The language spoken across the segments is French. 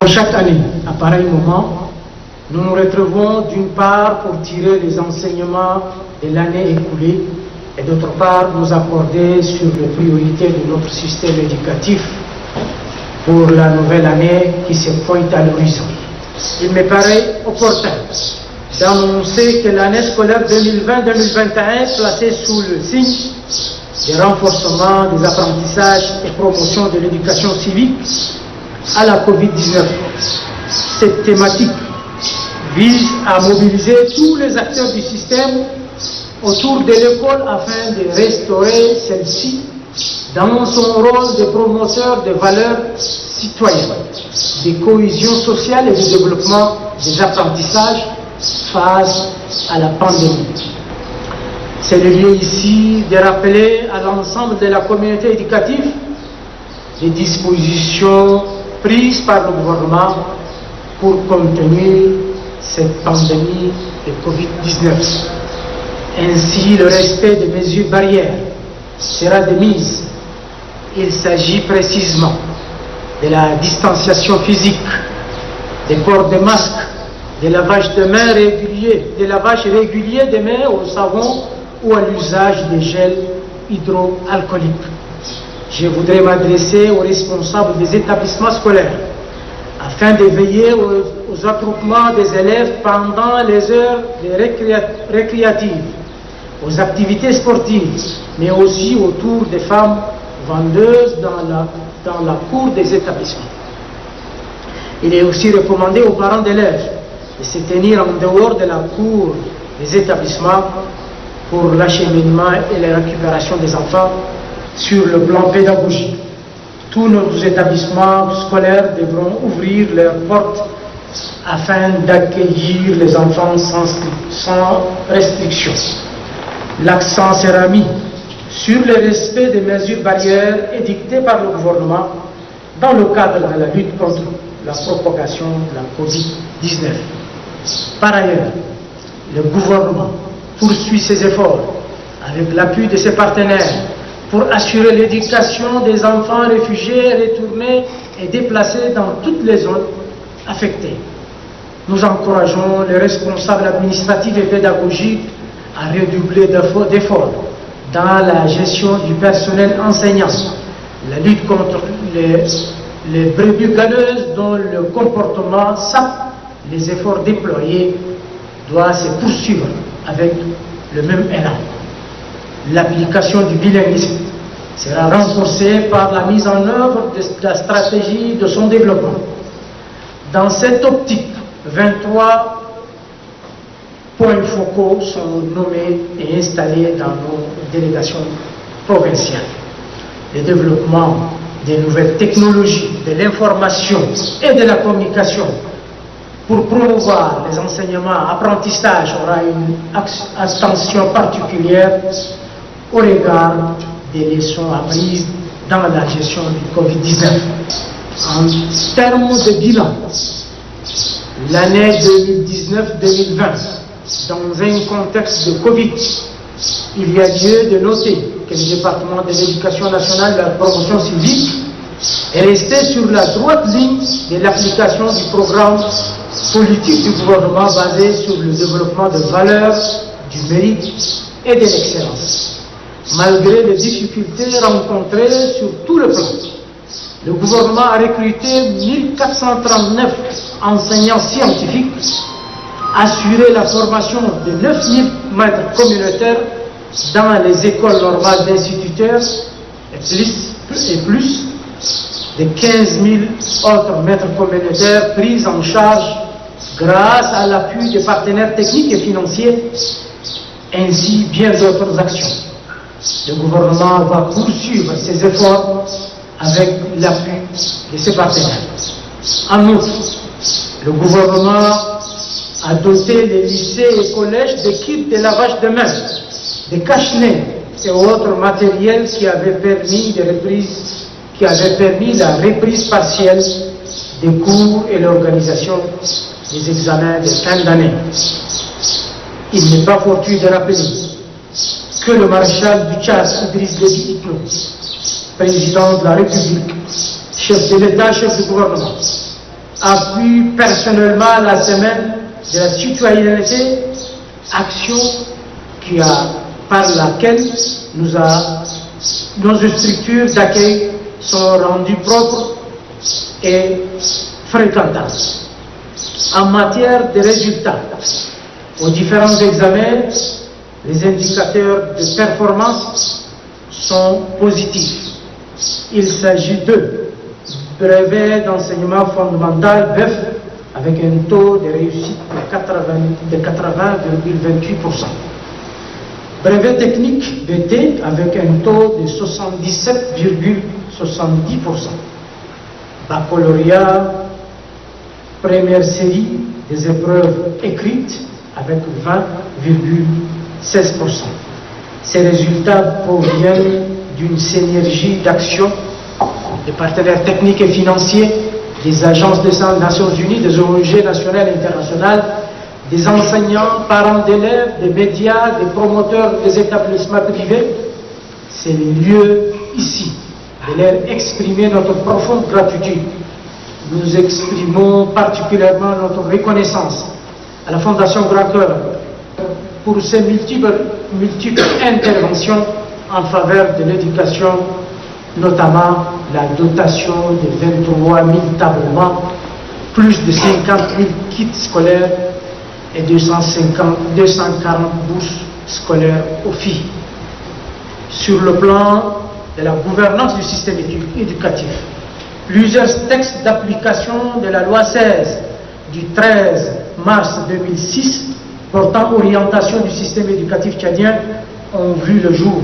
Chaque année, à pareil moment, nous nous retrouvons d'une part pour tirer les enseignements de l'année écoulée et d'autre part nous accorder sur les priorités de notre système éducatif pour la nouvelle année qui se pointe à l'horizon. Il me paraît opportun d'annoncer que l'année scolaire 2020-2021 placée sous le signe du renforcement des apprentissages et promotion de l'éducation civique à la Covid-19. Cette thématique vise à mobiliser tous les acteurs du système autour de l'école afin de restaurer celle-ci dans son rôle de promoteur de valeurs citoyennes, de cohésion sociale et de développement des apprentissages face à la pandémie. C'est le lieu ici de rappeler à l'ensemble de la communauté éducative les dispositions prises par le gouvernement pour contenir cette pandémie de Covid-19. Ainsi, le respect des mesures barrières sera de mise. Il s'agit précisément de la distanciation physique, des ports de masques, de lavage de mains régulier, des lavages réguliers des mains au savon ou à l'usage des gels hydroalcooliques. Je voudrais m'adresser aux responsables des établissements scolaires afin de veiller aux attroupements des élèves pendant les heures récréatives, aux activités sportives, mais aussi autour des femmes vendeuses dans la cour des établissements. Il est aussi recommandé aux parents d'élèves de se tenir en dehors de la cour des établissements pour l'acheminement et la récupération des enfants. Sur le plan pédagogique, tous nos établissements scolaires devront ouvrir leurs portes afin d'accueillir les enfants sans restriction. L'accent sera mis sur le respect des mesures barrières édictées par le gouvernement dans le cadre de la lutte contre la propagation de la Covid-19. Par ailleurs, le gouvernement poursuit ses efforts avec l'appui de ses partenaires pour assurer l'éducation des enfants réfugiés, retournés et déplacés dans toutes les zones affectées. Nous encourageons les responsables administratifs et pédagogiques à redoubler d'efforts dans la gestion du personnel enseignant, la lutte contre les brebis galeuses dont le comportement sape les efforts déployés doit se poursuivre avec le même élan. L'application du bilinguisme sera renforcée par la mise en œuvre de la stratégie de son développement. Dans cette optique, 23 points focaux sont nommés et installés dans nos délégations provinciales. Le développement des nouvelles technologies, de l'information et de la communication pour promouvoir les enseignements, apprentissages aura une attention particulière au regard des leçons apprises dans la gestion du Covid-19. En termes de bilan, l'année 2019-2020, dans un contexte de Covid, il y a lieu de noter que le département de l'éducation nationale et de la promotion civique est resté sur la droite ligne de l'application du programme politique du gouvernement basé sur le développement de valeurs, du mérite et de l'excellence. Malgré les difficultés rencontrées sur tout le plan, le gouvernement a recruté 1439 enseignants scientifiques, assuré la formation de 9000 maîtres communautaires dans les écoles normales d'instituteurs et plus de 15 000 autres maîtres communautaires pris en charge grâce à l'appui des partenaires techniques et financiers, ainsi bien d'autres actions. Le gouvernement va poursuivre ses efforts avec l'appui de ses partenaires. En outre, le gouvernement a doté les lycées et collèges d'équipes de lavage de mains, de cache-nez et autres matériels qui avaient permis la reprise partielle des cours et l'organisation des examens de fin d'année. Il n'est pas fortuit de rappeler que le maréchal du Tchad, Idriss Déby Itno, président de la République, chef de l'État, chef du gouvernement, appuie personnellement la semaine de la citoyenneté, action par laquelle nos structures d'accueil sont rendues propres et fréquentables. En matière de résultats, aux différents examens, les indicateurs de performance sont positifs. Il s'agit de brevet d'enseignement fondamental BEF avec un taux de réussite de 80,28%. Brevet technique BT avec un taux de 77,70%. Baccalauréat, première série des épreuves écrites avec 20,16%. Ces résultats proviennent d'une synergie d'action des partenaires techniques et financiers, des agences des Nations Unies, des ONG nationales et internationales, des enseignants, parents d'élèves, des médias, des promoteurs des établissements privés. C'est le lieu ici de leur exprimer notre profonde gratitude. Nous exprimons particulièrement notre reconnaissance à la Fondation Grand Cœur pour ses multiples interventions en faveur de l'éducation, notamment la dotation de 23 000 tablements, plus de 50 000 kits scolaires et 240 bourses scolaires aux filles. Sur le plan de la gouvernance du système éducatif, plusieurs textes d'application de la loi 16 du 13 mars 2006 portant orientation du système éducatif tchadien ont vu le jour.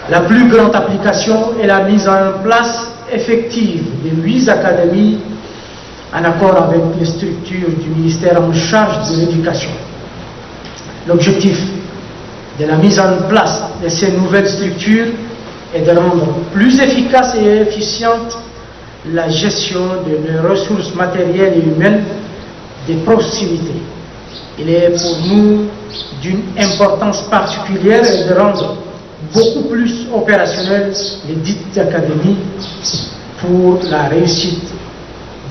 La plus grande application est la mise en place effective de 8 académies en accord avec les structures du ministère en charge de l'éducation. L'objectif de la mise en place de ces nouvelles structures est de rendre plus efficace et efficiente la gestion des ressources matérielles et humaines de proximité. Il est pour nous d'une importance particulière de rendre beaucoup plus opérationnelles les dites académies pour la réussite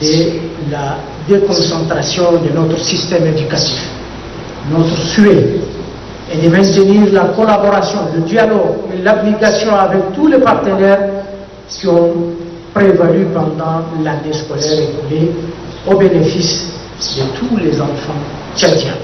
de la déconcentration de notre système éducatif. Notre souhait est de maintenir la collaboration, le dialogue et l'application avec tous les partenaires qui ont prévalu pendant l'année scolaire écoulée au bénéfice de tous les enfants tchadiens.